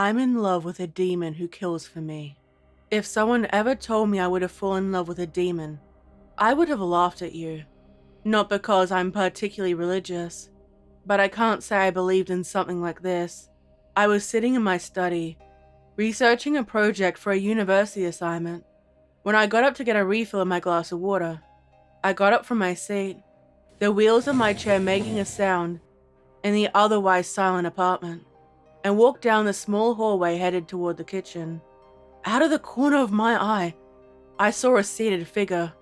I'm in love with a demon who kills for me. If someone ever told me I would have fallen in love with a demon, I would have laughed at you. Not because I'm particularly religious, but I can't say I believed in something like this. I was sitting in my study, researching a project for a university assignment, when I got up to get a refill in my glass of water. I got up from my seat, the wheels of my chair making a sound in the otherwise silent apartment, and walked down the small hallway headed toward the kitchen. Out of the corner of my eye, I saw a seated figure.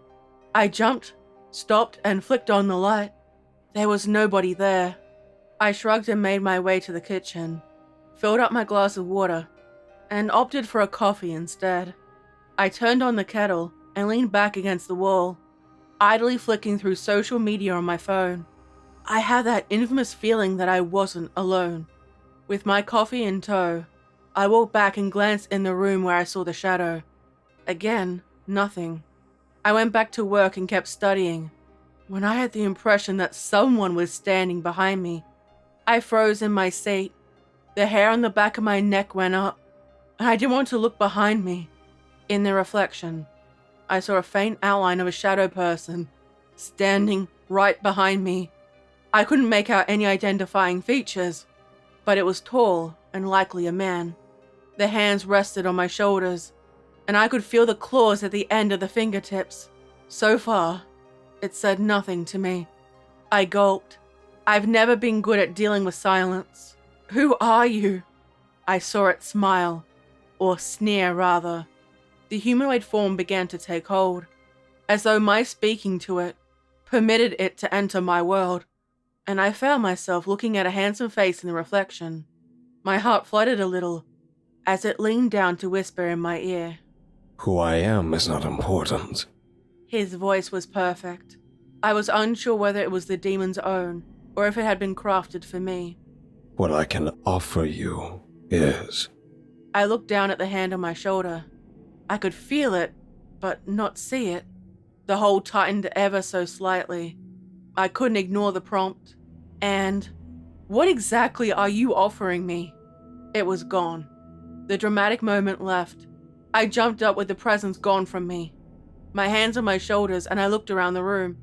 I jumped, stopped, and flicked on the light. There was nobody there. I shrugged and made my way to the kitchen, filled up my glass of water, and opted for a coffee instead. I turned on the kettle and leaned back against the wall, idly flicking through social media on my phone. I had that infamous feeling that I wasn't alone. With my coffee in tow, I walked back and glanced in the room where I saw the shadow. Again, nothing. I went back to work and kept studying, when I had the impression that someone was standing behind me. I froze in my seat. The hair on the back of my neck went up, and I didn't want to look behind me. In the reflection, I saw a faint outline of a shadow person, standing right behind me. I couldn't make out any identifying features, but it was tall and likely a man. The hands rested on my shoulders, and I could feel the claws at the end of the fingertips. So far, it said nothing to me. I gulped. I've never been good at dealing with silence. Who are you? I saw it smile, or sneer rather. The humanoid form began to take hold, as though my speaking to it permitted it to enter my world, and I found myself looking at a handsome face in the reflection. My heart fluttered a little as it leaned down to whisper in my ear. Who I am is not important. His voice was perfect. I was unsure whether it was the demon's own, or if it had been crafted for me. What I can offer you is... I looked down at the hand on my shoulder. I could feel it, but not see it. The hold tightened ever so slightly. I couldn't ignore the prompt. And, what exactly are you offering me? It was gone. The dramatic moment left. I jumped up with the presence gone from me. My hands on my shoulders, and I looked around the room.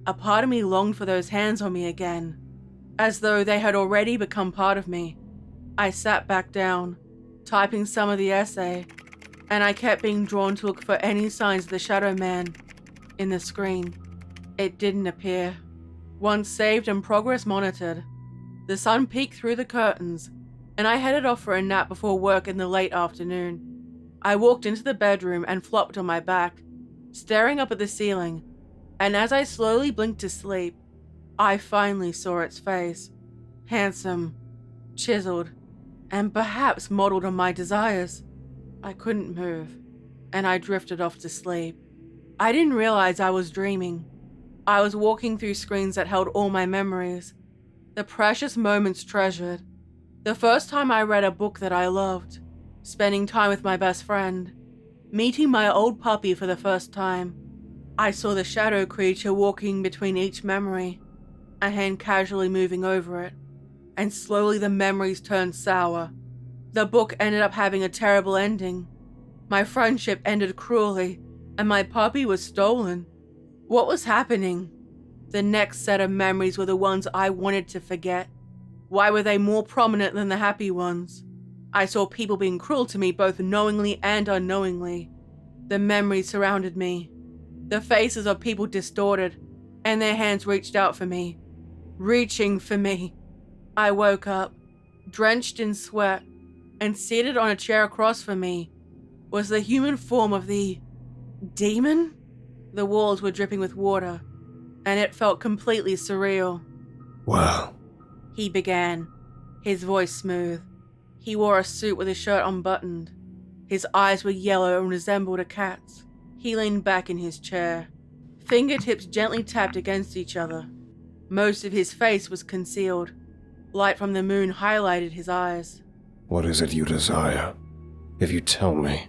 A part of me longed for those hands on me again, as though they had already become part of me. I sat back down, typing some of the essay, and I kept being drawn to look for any signs of the shadow man in the screen. It didn't appear. Once saved and progress monitored, the sun peeked through the curtains, and I headed off for a nap before work in the late afternoon. I walked into the bedroom and flopped on my back, staring up at the ceiling, and as I slowly blinked to sleep, I finally saw its face. Handsome, chiseled, and perhaps modeled on my desires. I couldn't move, and I drifted off to sleep. I didn't realize I was dreaming. I was walking through screens that held all my memories, the precious moments treasured. The first time I read a book that I loved, spending time with my best friend, meeting my old puppy for the first time. I saw the shadow creature walking between each memory, a hand casually moving over it, and slowly the memories turned sour. The book ended up having a terrible ending. My friendship ended cruelly, and my puppy was stolen. What was happening? The next set of memories were the ones I wanted to forget. Why were they more prominent than the happy ones? I saw people being cruel to me both knowingly and unknowingly. The memories surrounded me. The faces of people distorted, and their hands reached out for me. Reaching for me. I woke up, drenched in sweat, and seated on a chair across from me was the human form of the demon? The walls were dripping with water, and it felt completely surreal. Well, He began, his voice smooth. He wore a suit with his shirt unbuttoned. His eyes were yellow and resembled a cat's. He leaned back in his chair. Fingertips gently tapped against each other. Most of his face was concealed. Light from the moon highlighted his eyes. what is it you desire? If you tell me,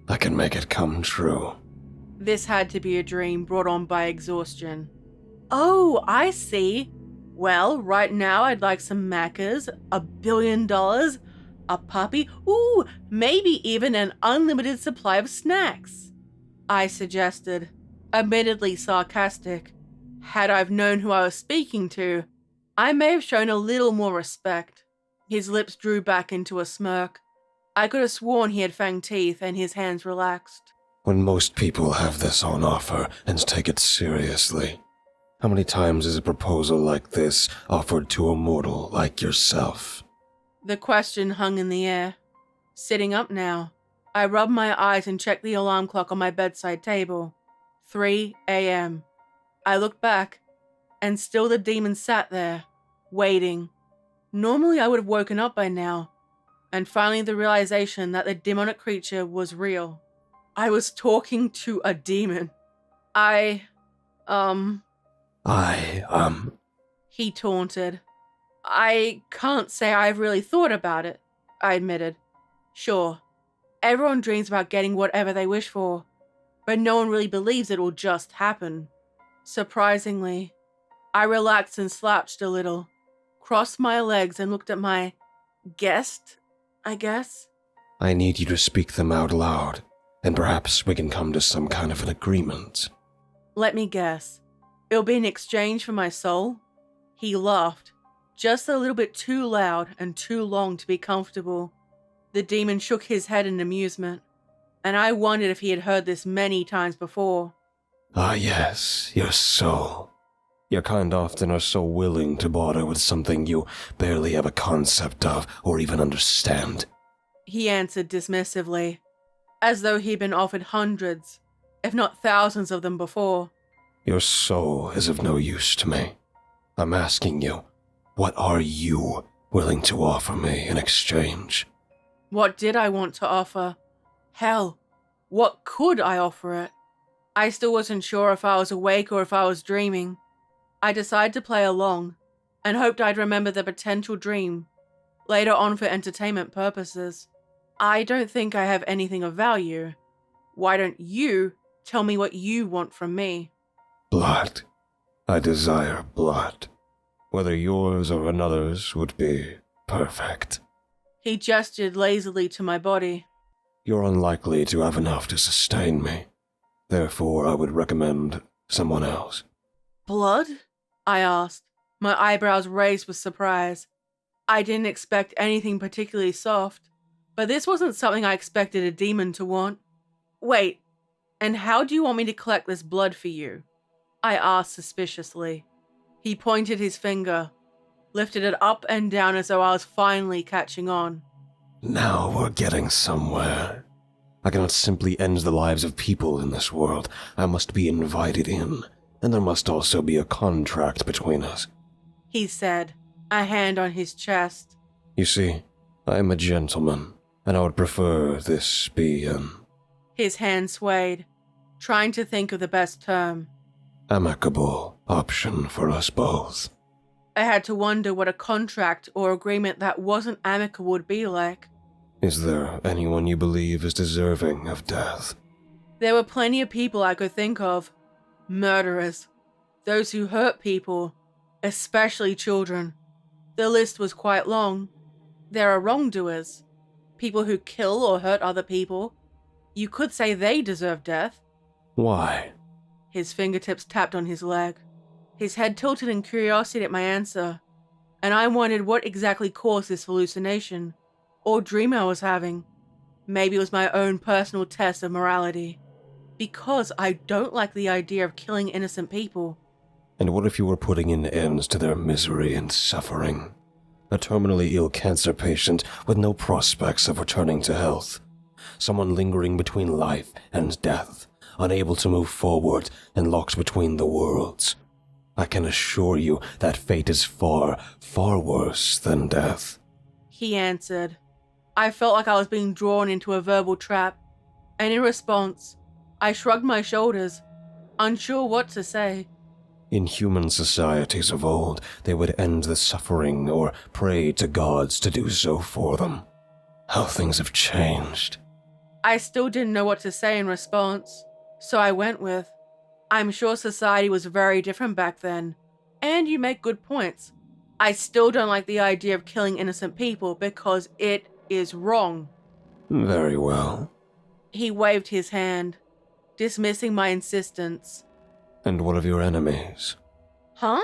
I can make it come true. This had to be a dream brought on by exhaustion. Oh, I see. Well, right now I'd like some Maccas, $1 billion, A puppy? Ooh, maybe even an unlimited supply of snacks, I suggested, admittedly sarcastic. Had I known who I was speaking to, I may have shown a little more respect. His lips drew back into a smirk. I could have sworn he had fanged teeth and his hands relaxed. When most people have this on offer and take it seriously, how many times is a proposal like this offered to a mortal like yourself? The question hung in the air. Sitting up now, I rubbed my eyes and checked the alarm clock on my bedside table. 3 a.m. I looked back, and still the demon sat there, waiting. Normally I would have woken up by now, and finally the realization that the demonic creature was real. I was talking to a demon. He taunted. I can't say I've really thought about it, I admitted. Sure, everyone dreams about getting whatever they wish for, but no one really believes it will just happen. Surprisingly, I relaxed and slouched a little, crossed my legs and looked at my guest, I guess. I need you to speak them out loud, and perhaps we can come to some kind of an agreement. Let me guess. It'll be in exchange for my soul? He laughed, just a little bit too loud and too long to be comfortable. The demon shook his head in amusement, and I wondered if he had heard this many times before. Ah yes, your soul. Your kind often are so willing to barter with something you barely have a concept of or even understand. He answered dismissively, as though he'd been offered hundreds, if not thousands of them before. Your soul is of no use to me. I'm asking you, what are you willing to offer me in exchange? What did I want to offer? Hell, what could I offer it? I still wasn't sure if I was awake or if I was dreaming. I decided to play along, and hoped I'd remember the potential dream, later on for entertainment purposes. I don't think I have anything of value. Why don't you tell me what you want from me? Blood. I desire blood. Whether yours or another's would be perfect. He gestured lazily to my body. You're unlikely to have enough to sustain me. Therefore, I would recommend someone else. Blood? I asked, my eyebrows raised with surprise. I didn't expect anything particularly soft, but this wasn't something I expected a demon to want. Wait, and how do you want me to collect this blood for you? I asked suspiciously. He pointed his finger, lifted it up and down as though I was finally catching on. Now we're getting somewhere. I cannot simply end the lives of people in this world. I must be invited in, and there must also be a contract between us. He said, a hand on his chest. You see, I am a gentleman, and I would prefer this be an... His hand swayed, trying to think of the best term. amicable option for us both. I had to wonder what a contract or agreement that wasn't amicable would be like. Is there anyone you believe is deserving of death? There were plenty of people I could think of. Murderers. Those who hurt people, especially children. The list was quite long. There are wrongdoers. People who kill or hurt other people. You could say they deserve death. Why? His fingertips tapped on his leg. His head tilted in curiosity at my answer, and I wondered what exactly caused this hallucination, or dream I was having. Maybe it was my own personal test of morality. Because I don't like the idea of killing innocent people. And what if you were putting an end to their misery and suffering? A terminally ill cancer patient with no prospects of returning to health. Someone lingering between life and death, unable to move forward and locked between the worlds. I can assure you that fate is far, far worse than death. He answered. I felt like I was being drawn into a verbal trap, and in response, I shrugged my shoulders, unsure what to say. In human societies of old, they would end the suffering or pray to gods to do so for them. How things have changed. I still didn't know what to say in response, so I went with, I'm sure society was very different back then, and you make good points. I still don't like the idea of killing innocent people because it is wrong. Very well. He waved his hand, dismissing my insistence. And what of your enemies? Huh?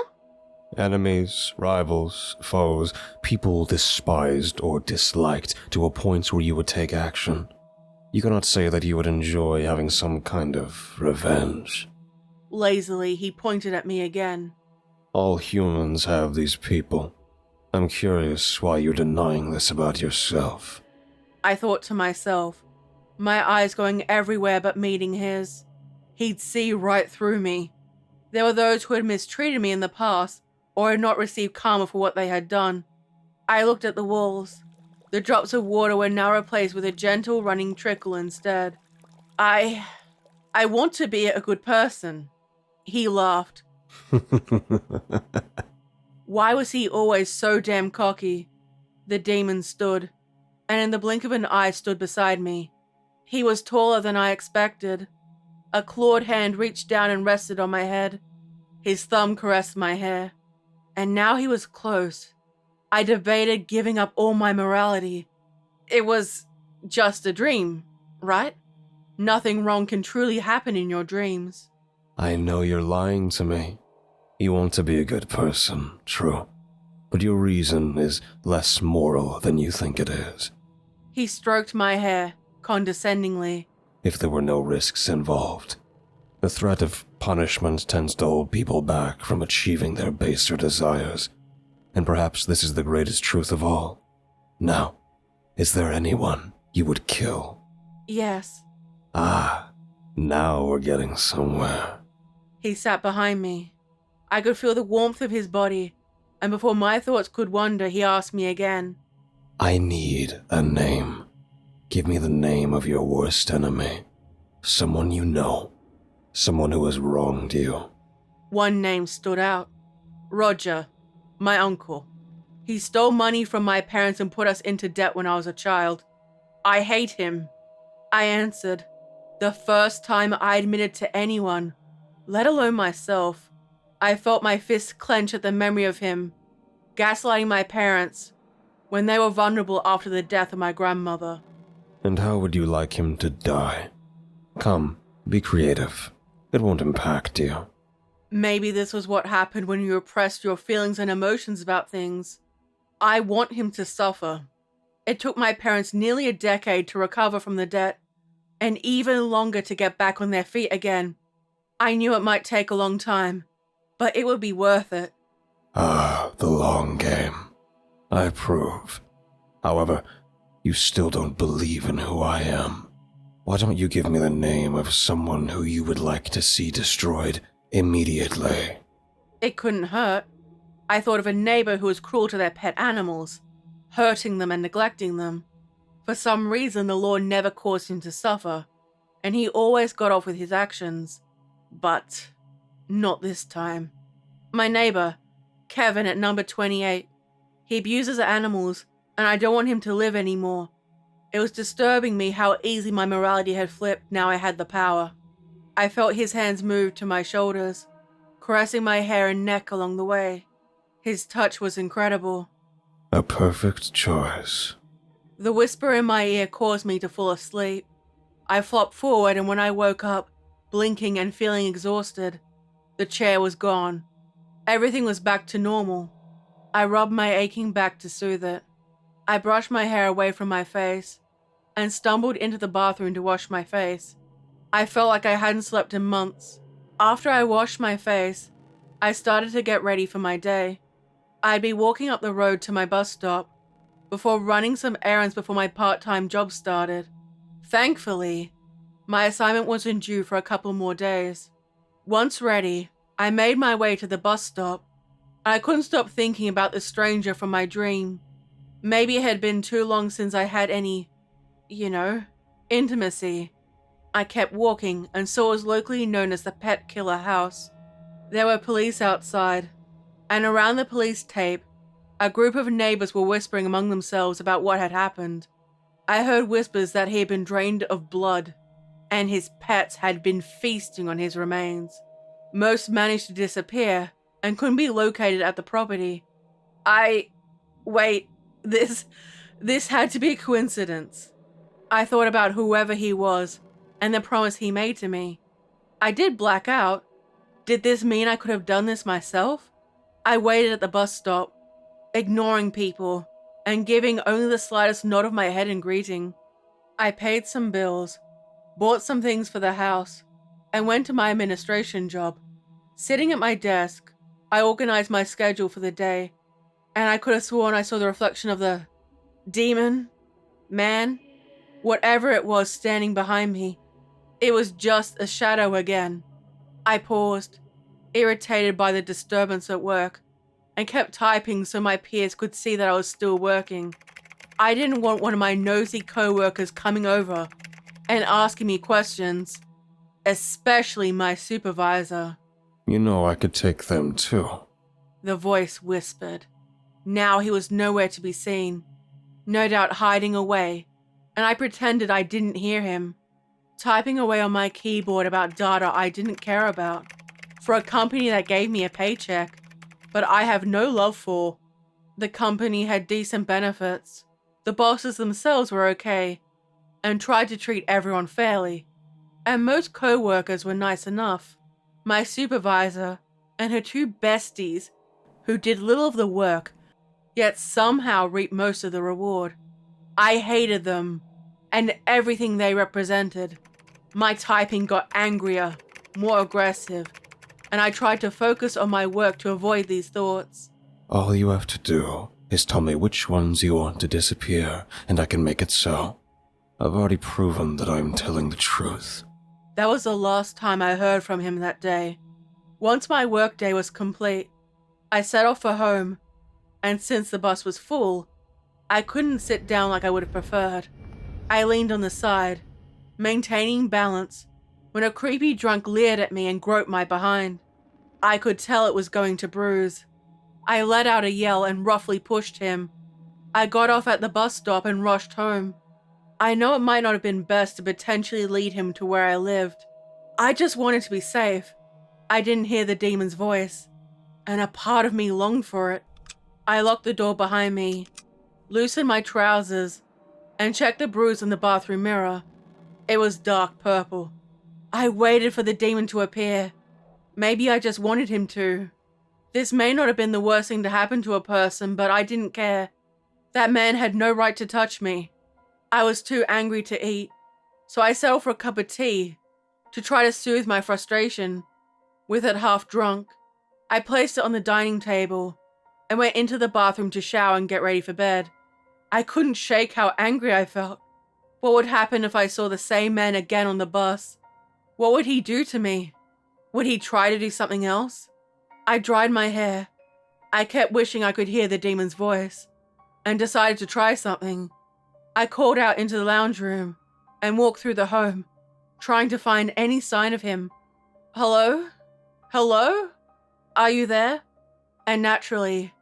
Enemies, rivals, foes, people despised or disliked to a point where you would take action. You cannot say that you would enjoy having some kind of revenge. Lazily, he pointed at me again. All humans have these people. I'm curious why you're denying this about yourself. I thought to myself, my eyes going everywhere but meeting his. He'd see right through me. There were those who had mistreated me in the past or had not received karma for what they had done. I looked at the walls. The drops of water were now replaced with a gentle running trickle instead. I want to be a good person. He laughed. Why was he always so damn cocky? The demon stood, and in the blink of an eye stood beside me. He was taller than I expected. A clawed hand reached down and rested on my head. His thumb caressed my hair. And now he was close. I debated giving up all my morality. It was just a dream, right? Nothing wrong can truly happen in your dreams. I know you're lying to me. You want to be a good person, true. But your reason is less moral than you think it is. He stroked my hair, condescendingly. If there were no risks involved. The threat of punishment tends to hold people back from achieving their baser desires. And perhaps this is the greatest truth of all. Now, is there anyone you would kill? Yes. Ah, now we're getting somewhere. He sat behind me. I could feel the warmth of his body, and before my thoughts could wander, he asked me again. I need a name. Give me the name of your worst enemy. Someone you know. Someone who has wronged you. One name stood out. Roger, my uncle. He stole money from my parents and put us into debt when I was a child. I hate him. I answered. The first time I admitted to anyone, let alone myself. I felt my fists clench at the memory of him, gaslighting my parents when they were vulnerable after the death of my grandmother. And how would you like him to die? Come, be creative. It won't impact you. Maybe this was what happened when you repressed your feelings and emotions about things. I want him to suffer. It took my parents nearly a decade to recover from the debt, and even longer to get back on their feet again. I knew it might take a long time, but it would be worth it. Ah, the long game. I approve. However, you still don't believe in who I am. Why don't you give me the name of someone who you would like to see destroyed immediately? It couldn't hurt. I thought of a neighbor who was cruel to their pet animals, hurting them and neglecting them. For some reason, the law never caused him to suffer, and he always got off with his actions. But not this time. My neighbor, Kevin at number 28. He abuses animals, and I don't want him to live anymore. It was disturbing me how easy my morality had flipped now I had the power. I felt his hands move to my shoulders, caressing my hair and neck along the way. His touch was incredible. A perfect choice. The whisper in my ear caused me to fall asleep. I flopped forward, and when I woke up, blinking and feeling exhausted, the chair was gone. Everything was back to normal. I rubbed my aching back to soothe it. I brushed my hair away from my face and stumbled into the bathroom to wash my face. I felt like I hadn't slept in months. After I washed my face, I started to get ready for my day. I'd be walking up the road to my bus stop before running some errands before my part-time job started. Thankfully, my assignment wasn't due for a couple more days. Once ready, I made my way to the bus stop. I couldn't stop thinking about the stranger from my dream. Maybe it had been too long since I had any, intimacy. I kept walking and saw what was locally known as the Pet Killer House. There were police outside, and around the police tape, a group of neighbors were whispering among themselves about what had happened. I heard whispers that he had been drained of blood, and his pets had been feasting on his remains. Most managed to disappear and couldn't be located at the property. Wait, this This had to be a coincidence. I thought about whoever he was and the promise he made to me. I did black out. Did this mean I could have done this myself? I waited at the bus stop, ignoring people and giving only the slightest nod of my head in greeting. I paid some bills, bought some things for the house, and went to my administration job. Sitting at my desk, I organized my schedule for the day, and I could have sworn I saw the reflection of the demon, man, whatever it was standing behind me. It was just a shadow again. I paused, irritated by the disturbance at work, and kept typing so my peers could see that I was still working. I didn't want one of my nosy co-workers coming over and asking me questions, especially my supervisor. You know I could take them too. The voice whispered. Now he was nowhere to be seen, no doubt hiding away, and I pretended I didn't hear him, typing away on my keyboard about data I didn't care about, for a company that gave me a paycheck, but I have no love for. The company had decent benefits, the bosses themselves were okay, and tried to treat everyone fairly, and most co-workers were nice enough. My supervisor and her two besties, who did little of the work, yet somehow reaped most of the reward. I hated them, and everything they represented. My typing got angrier, more aggressive, and I tried to focus on my work to avoid these thoughts. All you have to do is tell me which ones you want to disappear, and I can make it so. I've already proven that I'm telling the truth. That was the last time I heard from him that day. Once my workday was complete, I set off for home, and since the bus was full, I couldn't sit down like I would have preferred. I leaned on the side, maintaining balance, when a creepy drunk leered at me and groped my behind. I could tell it was going to bruise. I let out a yell and roughly pushed him. I got off at the bus stop and rushed home. I know it might not have been best to potentially lead him to where I lived. I just wanted to be safe. I didn't hear the demon's voice, and a part of me longed for it. I locked the door behind me, loosened my trousers, and checked the bruise in the bathroom mirror. It was dark purple. I waited for the demon to appear. Maybe I just wanted him to. This may not have been the worst thing to happen to a person, but I didn't care. That man had no right to touch me. I was too angry to eat, so I settled for a cup of tea to try to soothe my frustration. With it half drunk, I placed it on the dining table and went into the bathroom to shower and get ready for bed. I couldn't shake how angry I felt. What would happen if I saw the same man again on the bus? What would he do to me? Would he try to do something else? I dried my hair. I kept wishing I could hear the demon's voice, and decided to try something. I called out into the lounge room and walked through the home, trying to find any sign of him. Hello? Hello? Are you there? And naturally,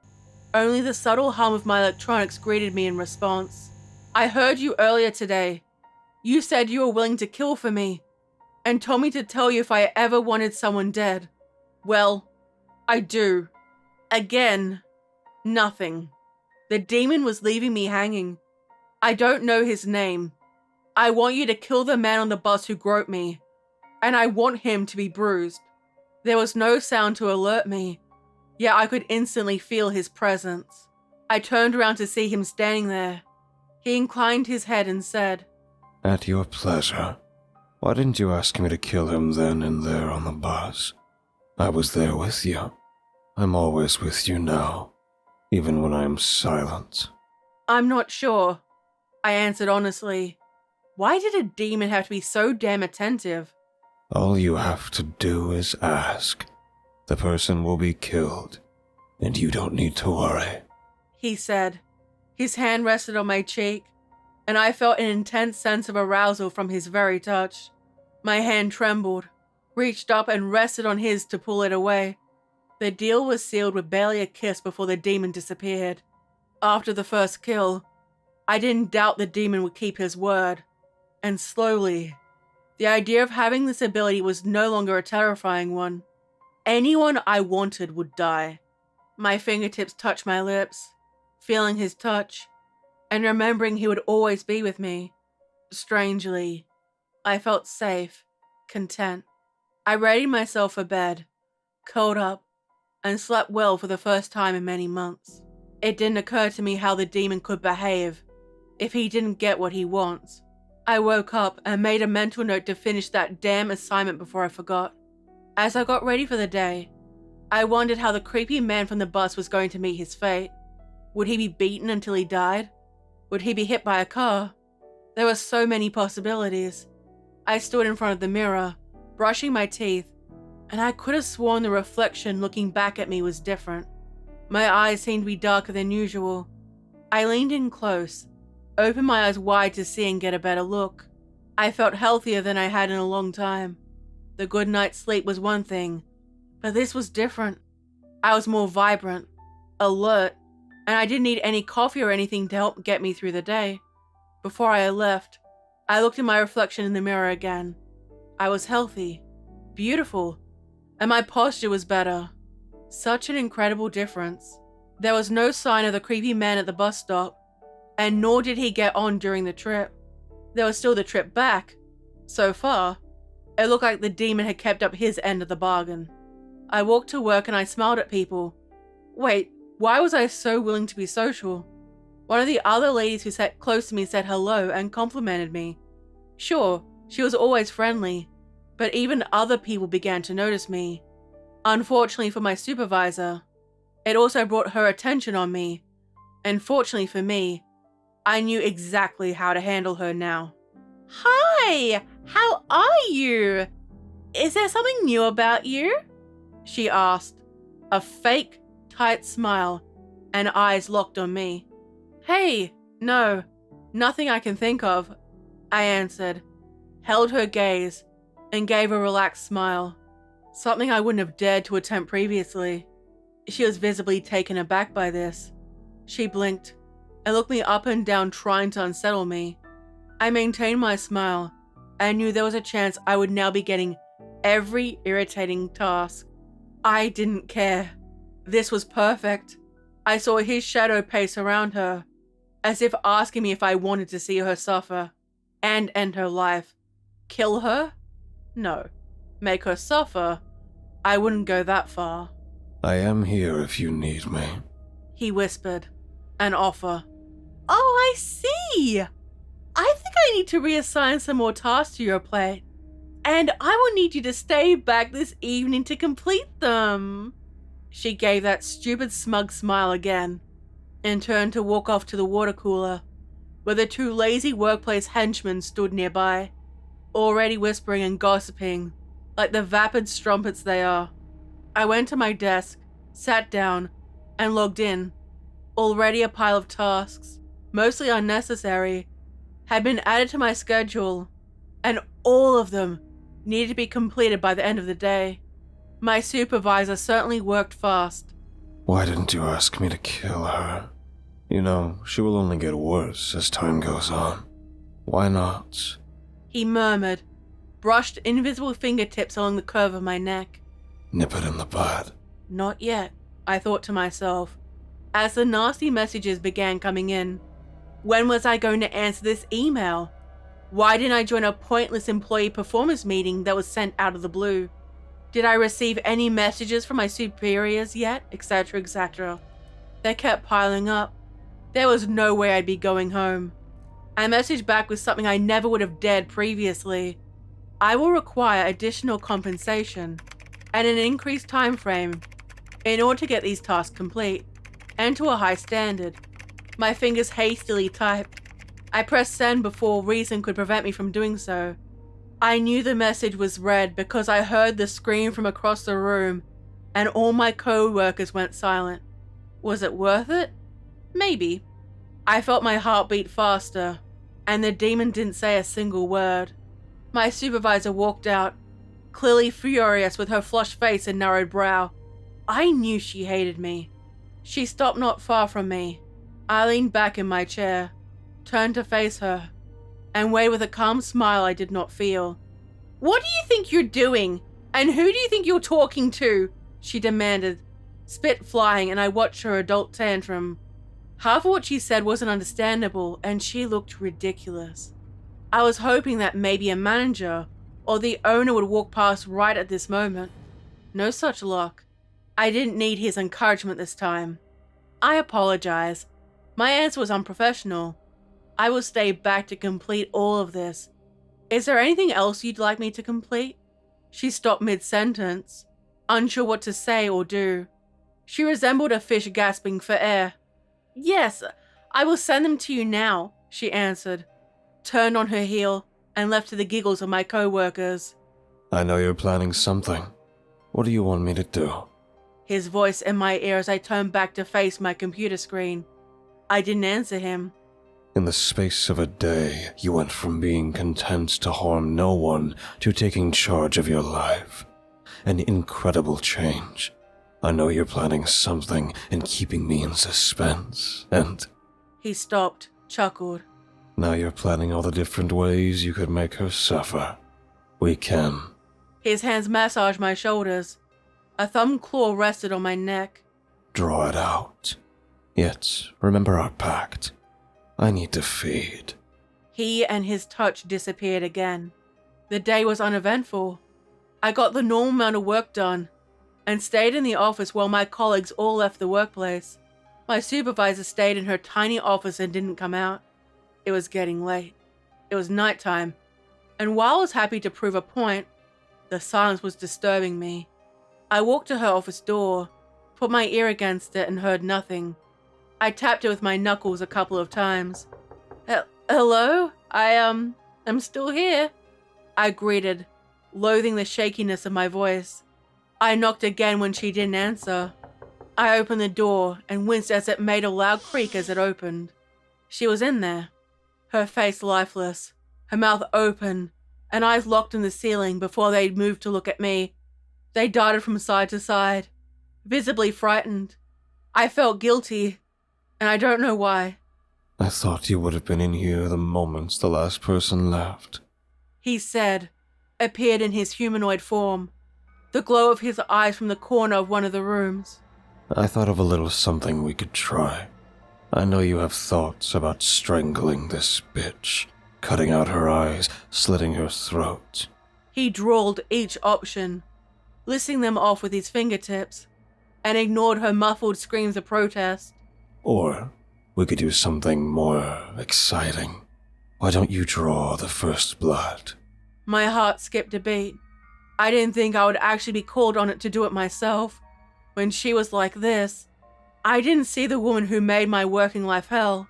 only the subtle hum of my electronics greeted me in response. I heard you earlier today. You said you were willing to kill for me, and told me to tell you if I ever wanted someone dead. Well, I do. Again, nothing. The demon was leaving me hanging. I don't know his name. I want you to kill the man on the bus who groped me, and I want him to be bruised. There was no sound to alert me, yet I could instantly feel his presence. I turned around to see him standing there. He inclined his head and said, At your pleasure. Why didn't you ask me to kill him then and there on the bus? I was there with you. I'm always with you now, even when I'm silent. I'm not sure, I answered honestly. Why did a demon have to be so damn attentive? All you have to do is ask. The person will be killed, and you don't need to worry, he said. His hand rested on my cheek, and I felt an intense sense of arousal from his very touch. My hand trembled, reached up and rested on his to pull it away. The deal was sealed with barely a kiss before the demon disappeared. After the first kill, I didn't doubt the demon would keep his word, and slowly, the idea of having this ability was no longer a terrifying one. Anyone I wanted would die. My fingertips touched my lips, feeling his touch. and remembering he would always be with me. Strangely, I felt safe, content. I readied myself for bed, curled up, and slept well for the first time in many months. It didn't occur to me how the demon could behave if he didn't get what he wants. I woke up and made a mental note to finish that damn assignment before I forgot. As I got ready for the day, I wondered how the creepy man from the bus was going to meet his fate. Would he be beaten until he died? Would he be hit by a car? There were so many possibilities. I stood in front of the mirror, brushing my teeth, and I could have sworn the reflection looking back at me was different. My eyes seemed to be darker than usual. I leaned in close, opened my eyes wide to see and get a better look. I felt healthier than I had in a long time. The good night's sleep was one thing, but this was different. I was more vibrant, alert, and I didn't need any coffee or anything to help get me through the day. Before I left, I looked at my reflection in the mirror again. I was healthy, beautiful, and my posture was better. Such an incredible difference. There was no sign of the creepy man at the bus stop, and nor did he get on during the trip. There was still the trip back. So far, it looked like the demon had kept up his end of the bargain. I walked to work and I smiled at people. Wait, why was I so willing to be social? One of the other ladies who sat close to me said hello and complimented me. Sure, she was always friendly, but even other people began to notice me. Unfortunately for my supervisor, it also brought her attention on me, and fortunately for me, I knew exactly how to handle her now. Hi, how are you? Is there something new about you? She asked, a fake, tight smile and eyes locked on me. Hey, no, nothing I can think of, I answered, held her gaze, and gave a relaxed smile, something I wouldn't have dared to attempt previously. She was visibly taken aback by this. She blinked and looked me up and down, trying to unsettle me. I maintained my smile and knew there was a chance I would now be getting every irritating task. I didn't care. This was perfect. I saw his shadow pace around her, as if asking me if I wanted to see her suffer and end her life. Kill her? No. Make her suffer? I wouldn't go that far. I am here if you need me, He whispered, an offer. Oh, I see. I think I need to reassign some more tasks to your plate, and I will need you to stay back this evening to complete them. She gave that stupid smug smile again and turned to walk off to the water cooler, where the two lazy workplace henchmen stood nearby, already whispering and gossiping like the vapid strumpets they are. I went to my desk, sat down, and logged in. Already a pile of tasks, mostly unnecessary, had been added to my schedule, and all of them needed to be completed by the end of the day. My supervisor certainly worked fast. Why didn't you ask me to kill her? You know, she will only get worse as time goes on. Why not? He murmured, brushed invisible fingertips along the curve of my neck. Nip it in the bud. Not yet, I thought to myself, as the nasty messages began coming in. When was I going to answer this email? Why didn't I join a pointless employee performance meeting that was sent out of the blue? Did I receive any messages from my superiors yet, etc., etc.? They kept piling up. There was no way I'd be going home. I messaged back with something I never would have dared previously. I will require additional compensation and an increased time frame in order to get these tasks complete, and to a high standard. My fingers hastily typed. I pressed send before reason could prevent me from doing so. I knew the message was read because I heard the scream from across the room, and all my co-workers went silent. Was it worth it? Maybe. I felt my heart beat faster, and the demon didn't say a single word. My supervisor walked out, clearly furious with her flushed face and narrowed brow. I knew she hated me. She stopped not far from me. I leaned back in my chair, turned to face her, and waved with a calm smile I did not feel. What do you think you're doing? And who do you think you're talking to? She demanded, spit flying, and I watched her adult tantrum. Half of what she said wasn't understandable, and she looked ridiculous. I was hoping that maybe a manager or the owner would walk past right at this moment. No such luck. I didn't need his encouragement this time. I apologize. My answer was unprofessional. I will stay back to complete all of this. Is there anything else you'd like me to complete? She stopped mid-sentence, unsure what to say or do. She resembled a fish gasping for air. Yes, I will send them to you now, she answered, turned on her heel, and left to the giggles of my co-workers. I know you're planning something. What do you want me to do? His voice in my ear as I turned back to face my computer screen. I didn't answer him. In the space of a day, you went from being content to harm no one to taking charge of your life. An incredible change. I know you're planning something and keeping me in suspense, and... He stopped, chuckled. Now you're planning all the different ways you could make her suffer. We can. His hands massaged my shoulders. A thumb claw rested on my neck. Draw it out. Yet, remember our pact. I need to feed. He and his touch disappeared again. The day was uneventful. I got the normal amount of work done and stayed in the office while my colleagues all left the workplace. My supervisor stayed in her tiny office and didn't come out. It was getting late. It was nighttime, and while I was happy to prove a point, the silence was disturbing me. I walked to her office door, put my ear against it, and heard nothing. I tapped it with my knuckles a couple of times. Hello? I'm still here. I greeted, loathing the shakiness of my voice. I knocked again when she didn't answer. I opened the door and winced as it made a loud creak as it opened. She was in there, her face lifeless, her mouth open, and eyes locked in the ceiling before they'd moved to look at me. They darted from side to side, visibly frightened. I felt guilty, and I don't know why. I thought you would have been in here the moment the last person left. He said, appeared in his humanoid form, the glow of his eyes from the corner of one of the rooms. I thought of a little something we could try. I know you have thoughts about strangling this bitch, cutting out her eyes, slitting her throat. He drawled each option, listing them off with his fingertips, and ignored her muffled screams of protest. Or we could do something more exciting. Why don't you draw the first blood? My heart skipped a beat. I didn't think I would actually be called on it to do it myself. When she was like this, I didn't see the woman who made my working life hell.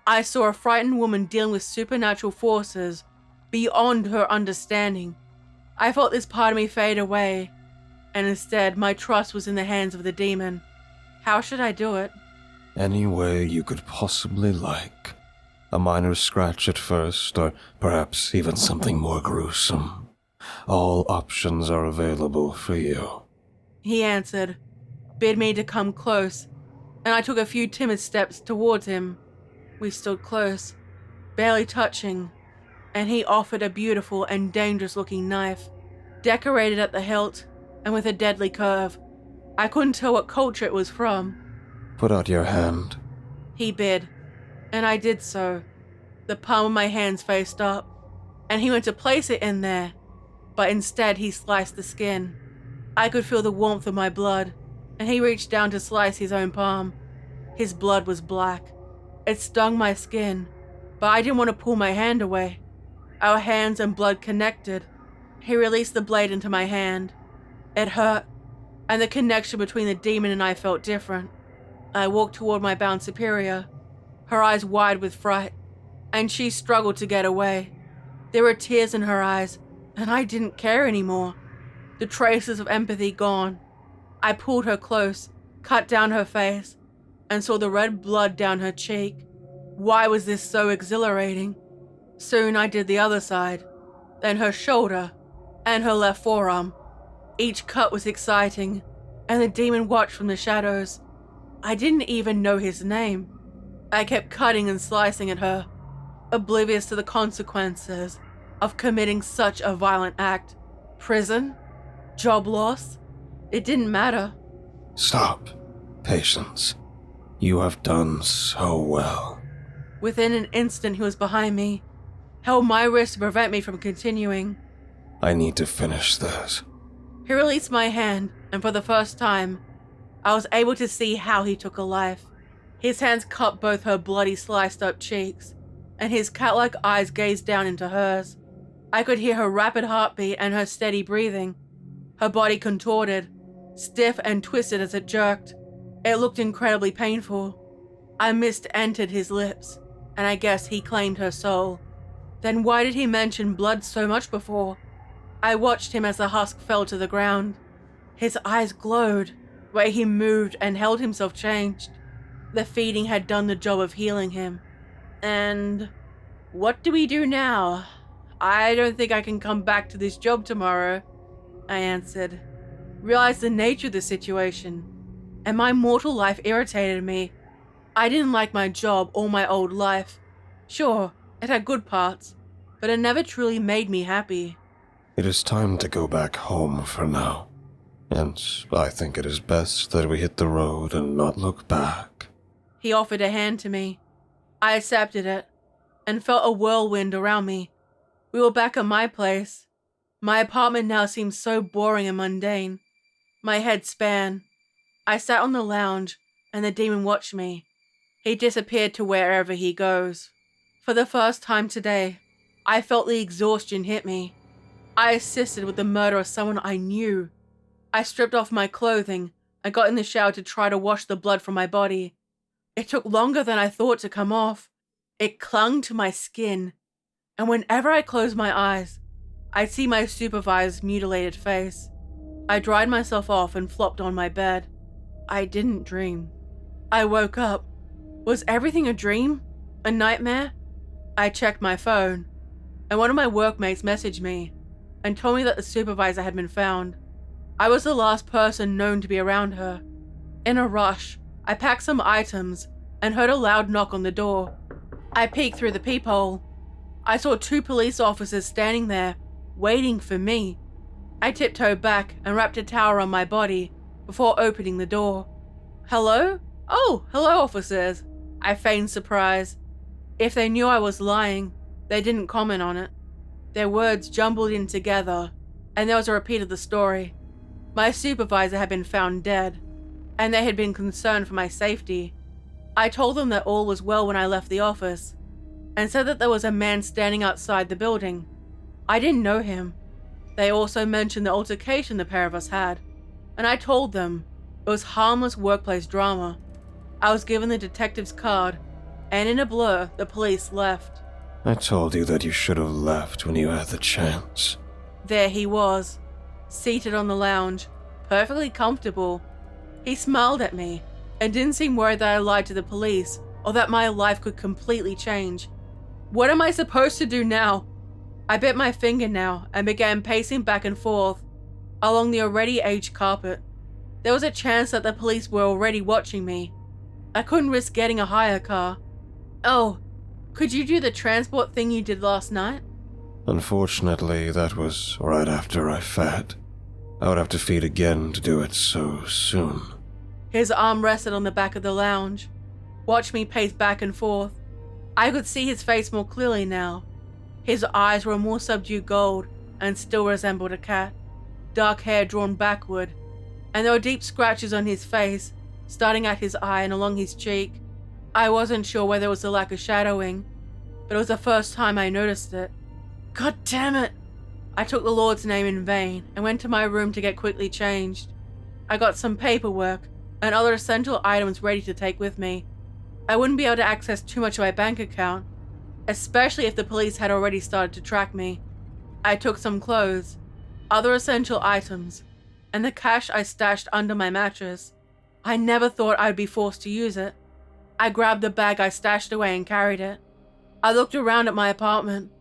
I saw a frightened woman dealing with supernatural forces beyond her understanding. I felt this part of me fade away, and instead my trust was in the hands of the demon. How should I do it? Any way you could possibly like. A minor scratch at first, or perhaps even something more gruesome. All options are available for you. He answered, bid me to come close, and I took a few timid steps towards him. We stood close, barely touching, and he offered a beautiful and dangerous-looking knife, decorated at the hilt and with a deadly curve. I couldn't tell what culture it was from. Put out your hand. He bid, and I did so. The palm of my hands faced up, and he went to place it in there, but instead he sliced the skin. I could feel the warmth of my blood, and he reached down to slice his own palm. His blood was black. It stung my skin, but I didn't want to pull my hand away. Our hands and blood connected. He released the blade into my hand. It hurt, and the connection between the demon and I felt different. I walked toward my bound superior, her eyes wide with fright, and she struggled to get away. There were tears in her eyes, and I didn't care anymore. The traces of empathy gone. I pulled her close, cut down her face, and saw the red blood down her cheek. Why was this so exhilarating? Soon I did the other side, then her shoulder, and her left forearm. Each cut was exciting, and the demon watched from the shadows. I didn't even know his name. I kept cutting and slicing at her, oblivious to the consequences of committing such a violent act. Prison? Job loss? It didn't matter. Stop. Patience. You have done so well. Within an instant, he was behind me, held my wrist to prevent me from continuing. I need to finish this. He released my hand, and for the first time, I was able to see how he took a life. His hands cupped both her bloody, sliced-up cheeks, and his cat-like eyes gazed down into hers. I could hear her rapid heartbeat and her steady breathing. Her body contorted, stiff and twisted as it jerked. It looked incredibly painful. A mist entered his lips, and I guess he claimed her soul. Then why did he mention blood so much before? I watched him as the husk fell to the ground. His eyes glowed. The way he moved and held himself changed. The feeding had done the job of healing him. And what do we do now? I don't think I can come back to this job tomorrow, I answered. Realized the nature of the situation, and my mortal life irritated me. I didn't like my job or my old life. Sure, it had good parts, but it never truly made me happy. It is time to go back home for now, and I think it is best that we hit the road and not look back. He offered a hand to me. I accepted it, and felt a whirlwind around me. We were back at my place. My apartment now seemed so boring and mundane. My head span. I sat on the lounge, and the demon watched me. He disappeared to wherever he goes. For the first time today, I felt the exhaustion hit me. I assisted with the murder of someone I knew. I stripped off my clothing and got in the shower to try to wash the blood from my body. It took longer than I thought to come off. It clung to my skin, and whenever I closed my eyes, I'd see my supervisor's mutilated face. I dried myself off and flopped on my bed. I didn't dream. I woke up. Was everything a dream? A nightmare? I checked my phone, and one of my workmates messaged me and told me that the supervisor had been found. I was the last person known to be around her. In a rush, I packed some items and heard a loud knock on the door. I peeked through the peephole. I saw 2 police officers standing there, waiting for me. I tiptoed back and wrapped a towel around my body before opening the door. Hello? Oh, hello, officers. I feigned surprise. If they knew I was lying, they didn't comment on it. Their words jumbled in together, and there was a repeat of the story. My supervisor had been found dead, and they had been concerned for my safety. I told them that all was well when I left the office, and said that there was a man standing outside the building. I didn't know him. They also mentioned the altercation the pair of us had, and I told them it was harmless workplace drama. I was given the detective's card, and in a blur, the police left. I told you that you should have left when you had the chance. There he was, seated on the lounge, perfectly comfortable. He smiled at me, and didn't seem worried that I lied to the police, or that my life could completely change. What am I supposed to do now? I bit my fingernail and began pacing back and forth along the already aged carpet. There was a chance that the police were already watching me. I couldn't risk getting a hire car. Oh, could you do the transport thing you did last night? Unfortunately, that was right after I fed. I would have to feed again to do it so soon. His arm rested on the back of the lounge. Watched me pace back and forth. I could see his face more clearly now. His eyes were more subdued gold and still resembled a cat. Dark hair drawn backward, and there were deep scratches on his face, starting at his eye and along his cheek. I wasn't sure whether it was the lack of shadowing, but it was the first time I noticed it. God damn it! I took the Lord's name in vain and went to my room to get quickly changed. I got some paperwork and other essential items ready to take with me. I wouldn't be able to access too much of my bank account, especially if the police had already started to track me. I took some clothes, other essential items, and the cash I stashed under my mattress. I never thought I'd be forced to use it. I grabbed the bag I stashed away and carried it. I looked around at my apartment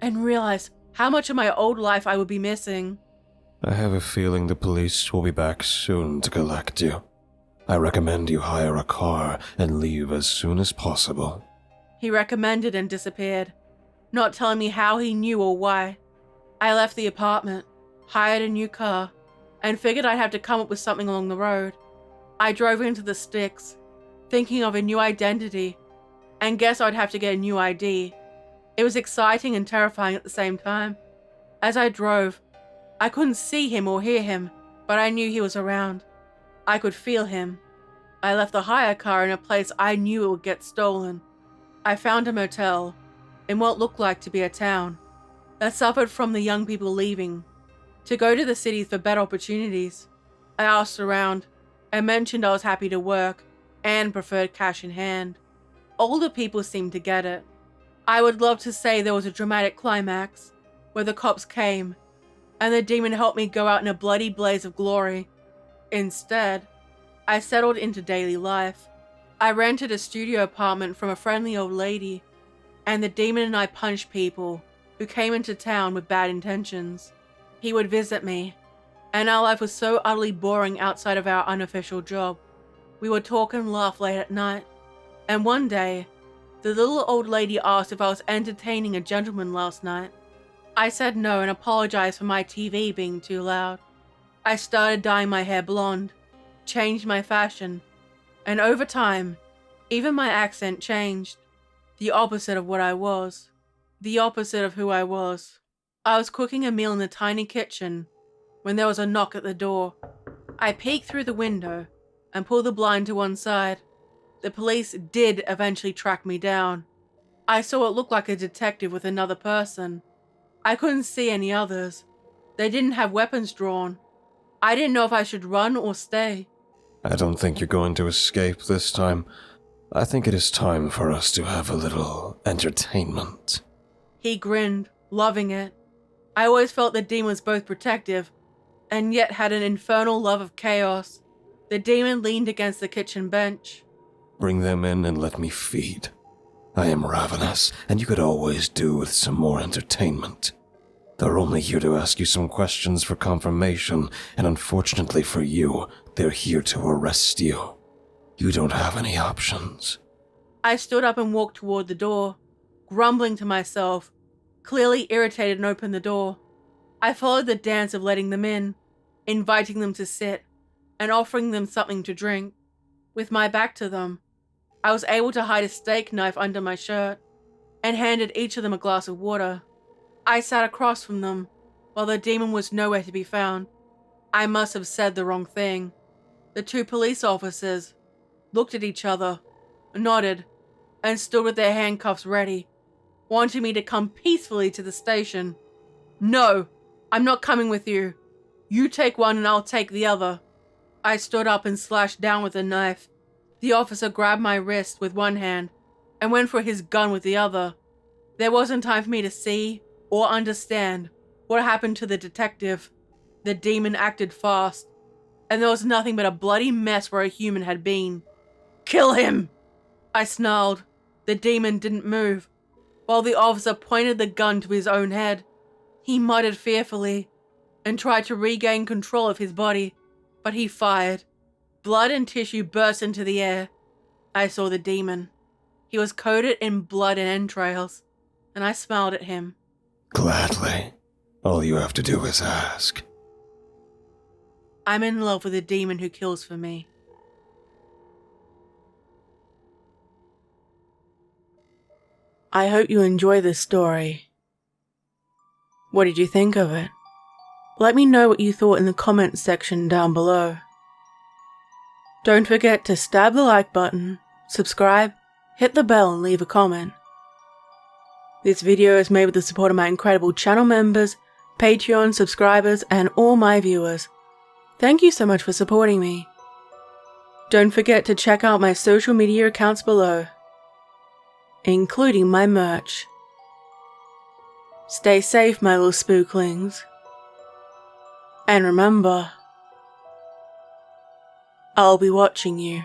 and realized how much of my old life I would be missing. I have a feeling the police will be back soon to collect you. I recommend you hire a car and leave as soon as possible. He recommended and disappeared, not telling me how he knew or why. I left the apartment, hired a new car, and figured I'd have to come up with something along the road. I drove into the sticks, thinking of a new identity, and guess I'd have to get a new ID. It was exciting and terrifying at the same time. As I drove, I couldn't see him or hear him, but I knew he was around. I could feel him. I left the hire car in a place I knew it would get stolen. I found a motel in what looked like to be a town that suffered from the young people leaving to go to the cities for better opportunities. I asked around and mentioned I was happy to work and preferred cash in hand. Older people seemed to get it. I would love to say there was a dramatic climax where the cops came and the demon helped me go out in a bloody blaze of glory. Instead, I settled into daily life. I rented a studio apartment from a friendly old lady, and the demon and I punched people who came into town with bad intentions. He would visit me, and our life was so utterly boring outside of our unofficial job. We would talk and laugh late at night, and one day, the little old lady asked if I was entertaining a gentleman last night. I said no and apologized for my TV being too loud. I started dyeing my hair blonde, changed my fashion, and over time, even my accent changed. The opposite of what I was. The opposite of who I was. I was cooking a meal in the tiny kitchen when there was a knock at the door. I peeked through the window and pulled the blind to one side. The police did eventually track me down. I saw what looked like a detective with another person. I couldn't see any others. They didn't have weapons drawn. I didn't know if I should run or stay. I don't think you're going to escape this time. I think it is time for us to have a little entertainment. He grinned, loving it. I always felt the demon was both protective and yet had an infernal love of chaos. The demon leaned against the kitchen bench. Bring them in and let me feed. I am ravenous, and you could always do with some more entertainment. They're only here to ask you some questions for confirmation, and unfortunately for you, they're here to arrest you. You don't have any options. I stood up and walked toward the door, grumbling to myself, clearly irritated, and opened the door. I followed the dance of letting them in, inviting them to sit, and offering them something to drink. With my back to them, I was able to hide a steak knife under my shirt and handed each of them a glass of water. I sat across from them while the demon was nowhere to be found. I must have said the wrong thing. The two police officers looked at each other, nodded, and stood with their handcuffs ready, wanting me to come peacefully to the station. No, I'm not coming with you. You take one and I'll take the other. I stood up and slashed down with a knife. The officer grabbed my wrist with one hand and went for his gun with the other. There wasn't time for me to see or understand what happened to the detective. The demon acted fast, and there was nothing but a bloody mess where a human had been. Kill him! I snarled. The demon didn't move, while the officer pointed the gun to his own head. He muttered fearfully and tried to regain control of his body, but he fired. Blood and tissue burst into the air. I saw the demon. He was coated in blood and entrails, and I smiled at him. Gladly. All you have to do is ask. I'm in love with a demon who kills for me. I hope you enjoy this story. What did you think of it? Let me know what you thought in the comments section down below. Don't forget to stab the like button, subscribe, hit the bell and leave a comment. This video is made with the support of my incredible channel members, Patreon subscribers, and all my viewers. Thank you so much for supporting me. Don't forget to check out my social media accounts below, including my merch. Stay safe, my little spooklings. And remember, I'll be watching you.